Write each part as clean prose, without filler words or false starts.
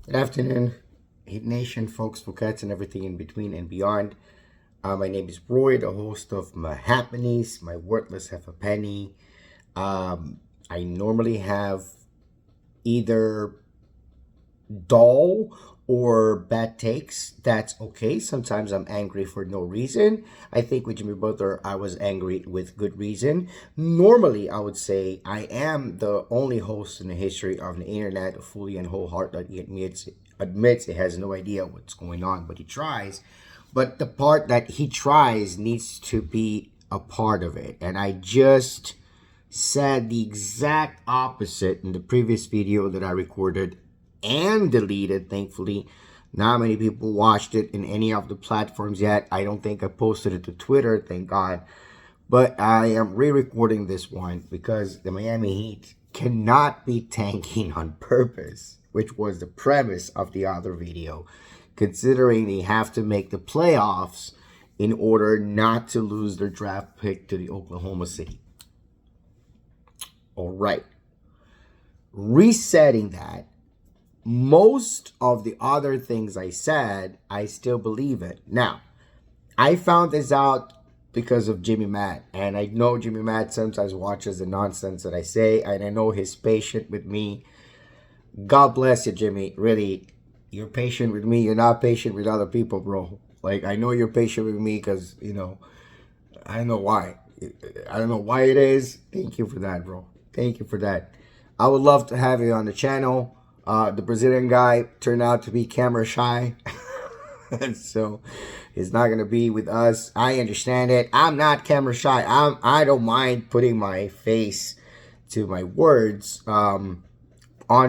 Good afternoon, Hate Nation, folks, for cats, and everything in between and beyond. My name is Roy, the host of My Happiness, My Worthless Half a Penny. I normally have either dull or bad takes. That's okay. Sometimes I'm angry for no reason. I think with Jimmy Butler, I was angry with good reason. Normally, I would say I am the only host in the history of the internet who fully and wholeheartedly admits it has no idea what's going on, but he tries. But the part that he tries needs to be a part of it. And I just said the exact opposite in the previous video that I recorded and deleted, thankfully. Not many people watched it in any of the platforms yet. I don't think I posted it to Twitter, thank God. But I am re-recording this one because the Miami Heat cannot be tanking on purpose, which was the premise of the other video, considering they have to make the playoffs in order not to lose their draft pick to the Oklahoma City. All right. Resetting that, most of the other things I said, I still believe it. Now, I found this out because of Jimmy Matt, and I know Jimmy Matt sometimes watches the nonsense that I say, and I know he's patient with me. God bless you, Jimmy. Really, you're patient with me. You're not patient with other people, bro. Like, I know you're patient with me because, I don't know why. I don't know why it is. Thank you for that, bro. Thank you for that. I would love to have you on the channel. The Brazilian guy turned out to be camera shy. So he's not going to be with us. I understand it. I'm not camera shy. I don't mind putting my face to my words on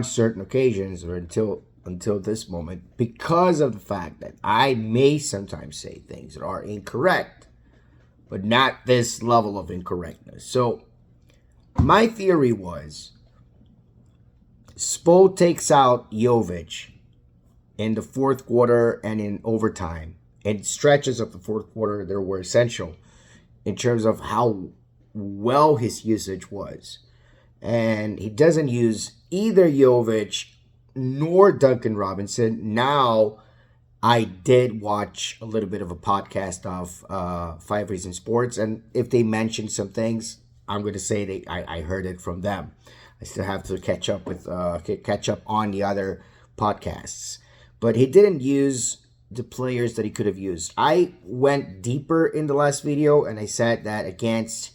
certain occasions or until this moment, because of the fact that I may sometimes say things that are incorrect, but not this level of incorrectness. So my theory was Spo takes out Jovic in the fourth quarter and in overtime, and stretches of the fourth quarter that were essential in terms of how well his usage was. And he doesn't use either Jovic nor Duncan Robinson. Now, I did watch a little bit of a podcast of 5 Reasons Sports, and if they mention some things, I'm going to say I heard it from them. I still have to catch up on the other podcasts. But he didn't use the players that he could have used. I went deeper in the last video, and I said that against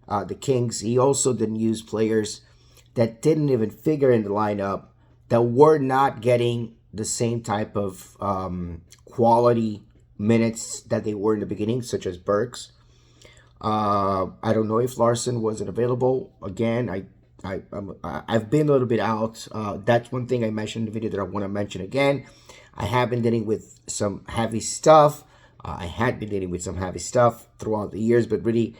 the Kings, he also didn't use players that didn't even figure in the lineup, that were not getting the same type of quality minutes that they were in the beginning, such as Burks. I don't know if Larson wasn't available. Again, I've been a little bit out. That's one thing I mentioned in the video that I want to mention again. I have been dealing with some heavy stuff. I had been dealing with some heavy stuff throughout the years, but really,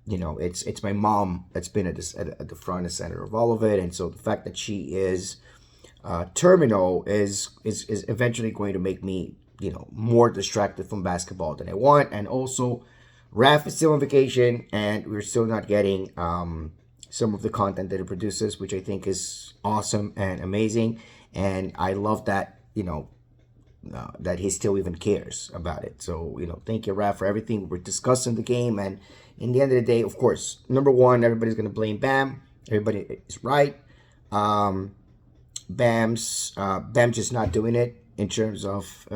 it's my mom that's been at the front and center of all of it, and so the fact that she is terminal is eventually going to make me, more distracted from basketball than I want. And also, Raph is still on vacation, and we're still not getting some of the content that it produces, which I think is awesome and amazing. And I love that, that he still even cares about it. So, thank you, Raph, for everything. We're discussing the game. And in the end of the day, of course, number one, everybody's going to blame Bam. Everybody is right. Bam's just not doing it in terms of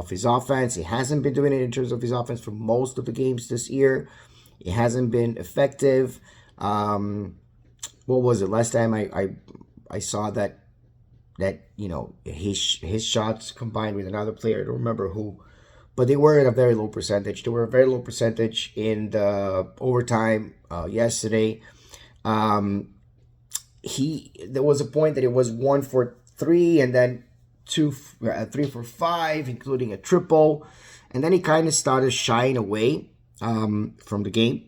his offense. He hasn't been doing it in terms of his offense for most of the games this year. It hasn't been effective. What was it? Last time I saw that his shots combined with another player, I don't remember who, but they were at a very low percentage. They were a very low percentage in the overtime yesterday. There was a point that it was 1 for 3 and then 3 for 5, including a triple, and then he kind of started shying away from the game.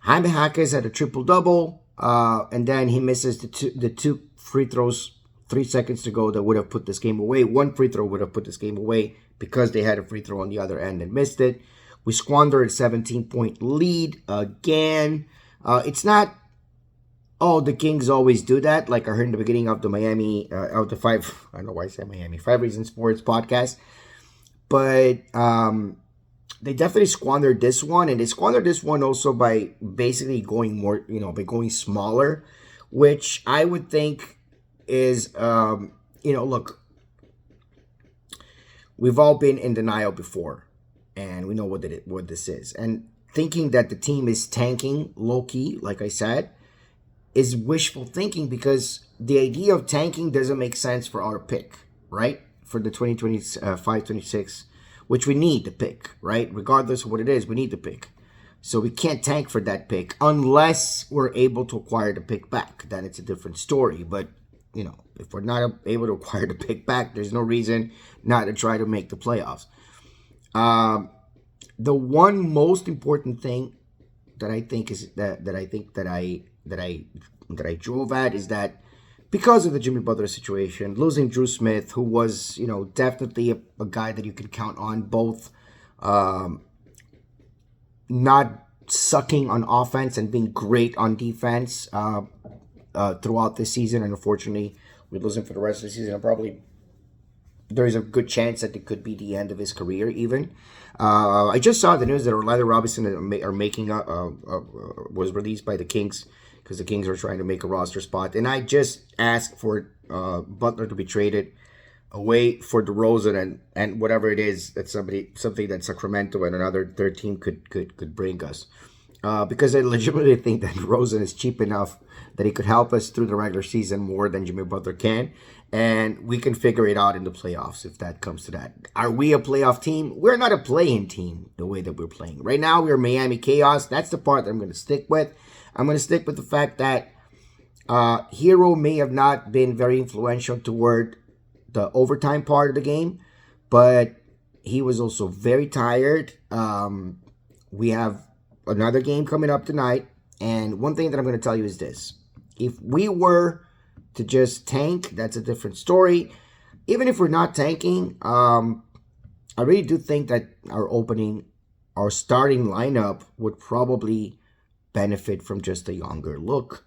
Jaime Jaquez had a triple-double, and then he misses the two free throws, 3 seconds to go, that would have put this game away. One free throw would have put this game away because they had a free throw on the other end and missed it. We squandered a 17-point lead again. It's not Oh, the Kings always do that. Like I heard in the beginning of the Miami, of the five, I don't know why I say Miami, 5 Reasons Sports podcast. But they definitely squandered this one, and they squandered this one also by basically going more, by going smaller, which I would think is, look, we've all been in denial before, and we know what this is. And thinking that the team is tanking low key, like I said, is wishful thinking because the idea of tanking doesn't make sense for our pick, right? For the 2025-26, which we need the pick, right? Regardless of what it is, we need the pick. So we can't tank for that pick unless we're able to acquire the pick back. Then it's a different story. But, if we're not able to acquire the pick back, there's no reason not to try to make the playoffs. The one most important thing that I think is that I drove at is that because of the Jimmy Butler situation, losing Drew Smith, who was, definitely a guy that you can count on, both not sucking on offense and being great on defense throughout this season. And unfortunately, we lose him for the rest of the season. And probably there is a good chance that it could be the end of his career even. I just saw the news that Orlando Robinson are making was released by the Kings because the Kings are trying to make a roster spot. And I just asked for Butler to be traded away for DeRozan and whatever it is that something that Sacramento and another third team could bring us. Because I legitimately think that DeRozan is cheap enough that he could help us through the regular season more than Jimmy Butler can. And we can figure it out in the playoffs if that comes to that. Are we a playoff team? We're not a play-in team the way that we're playing. Right now, we're Miami Chaos. That's the part that I'm going to stick with. I'm going to stick with the fact that Hero may have not been very influential toward the overtime part of the game, but he was also very tired. We have another game coming up tonight, and one thing that I'm going to tell you is this. If we were to just tank, that's a different story. Even if we're not tanking, I really do think that our starting lineup would probably benefit from just a younger look.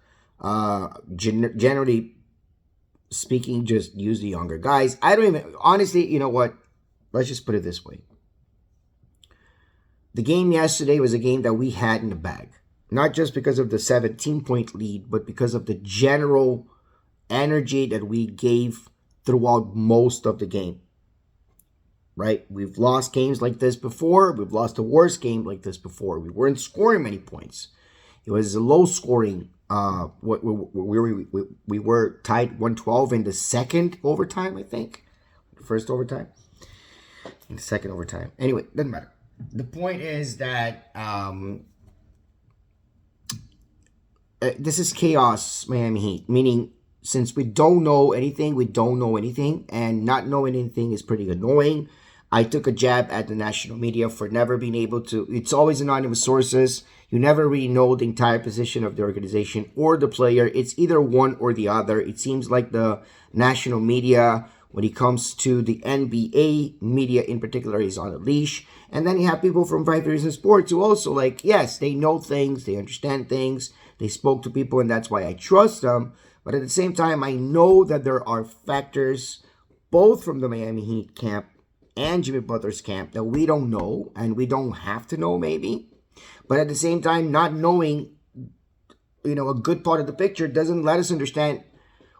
Generally speaking, just use the younger guys. I don't even, honestly, you know what? Let's just put it this way. The game yesterday was a game that we had in the bag. Not just because of the 17-point lead, but because of the general energy that we gave throughout most of the game. Right? We've lost games like this before. We've lost a worse game like this before. We weren't scoring many points. It was a low scoring. We were tied 112 in the second overtime, I think. First overtime. In the second overtime. Anyway, doesn't matter. The point is that this is chaos, Miami Heat. Meaning, since we don't know anything, we don't know anything. And not knowing anything is pretty annoying. I took a jab at the national media for never being able to. It's always anonymous sources. You never really know the entire position of the organization or the player. It's either one or the other. It seems like the national media, when it comes to the NBA media in particular, is on a leash. And then you have people from 5 Reasons Sports who also, yes, they know things, they understand things, they spoke to people, and that's why I trust them. But at the same time, I know that there are factors, both from the Miami Heat camp and Jimmy Butler's camp, that we don't know, and we don't have to know maybe. But at the same time, not knowing, a good part of the picture doesn't let us understand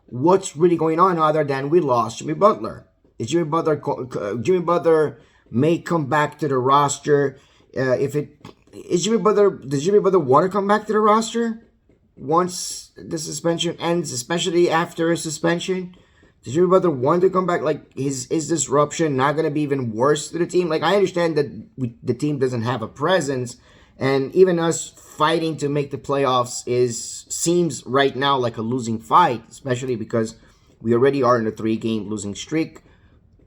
what's really going on other than we lost Jimmy Butler. Jimmy Butler may come back to the roster. Does Jimmy Butler want to come back to the roster once the suspension ends, especially after a suspension? Does Jimmy Butler want to come back? Is disruption not going to be even worse to the team? I understand that the team doesn't have a presence, and even us fighting to make the playoffs seems right now like a losing fight, especially because we already are in a 3-game losing streak.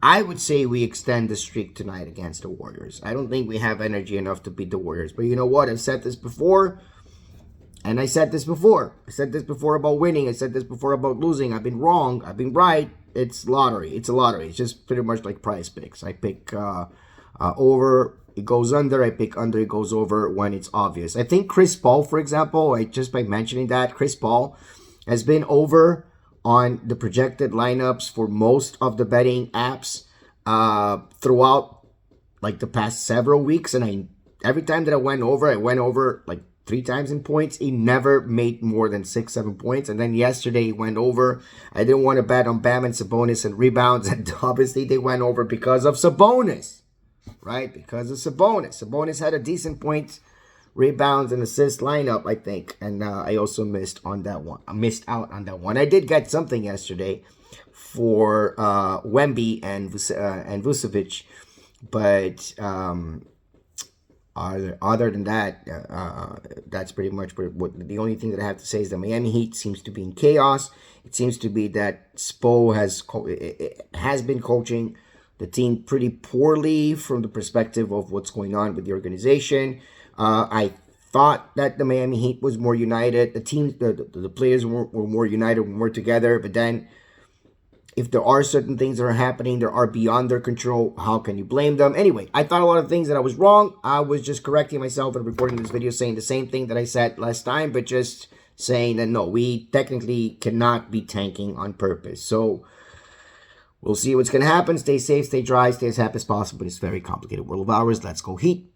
I would say we extend the streak tonight against the Warriors. I don't think we have energy enough to beat the Warriors. But you know what? I've said this before. And I said this before. I said this before about winning. I said this before about losing. I've been wrong. I've been right. It's lottery. It's a lottery. It's just pretty much like Prize Picks. I pick over it goes under, I pick under. It goes over when it's obvious. I think Chris Paul, for example, just by mentioning that, Chris Paul has been over on the projected lineups for most of the betting apps throughout like the past several weeks. And every time that I went over like 3 times in points. He never made more than 6-7 points. And then yesterday he went over. I didn't want to bet on Bam and Sabonis and rebounds, and obviously they went over because of Sabonis, right? Because of Sabonis. Sabonis had a decent points, rebounds, and assist lineup, I think, and I also missed on that one. I missed out on that one. I did get something yesterday for Wemby and Vucevic, but other than that, that's pretty much what the only thing that I have to say is the Miami Heat seems to be in chaos. It seems to be that Spo has been coaching the team pretty poorly from the perspective of what's going on with the organization. I thought that the Miami Heat was more united. The team, the players were more united, were more together. But then, if there are certain things that are happening that are beyond their control, how can you blame them? Anyway, I thought a lot of things that I was wrong. I was just correcting myself and recording this video saying the same thing that I said last time, but just saying that no, we technically cannot be tanking on purpose. So we'll see what's going to happen. Stay safe, stay dry, stay as happy as possible. It's a very complicated world of ours. Let's go Heat.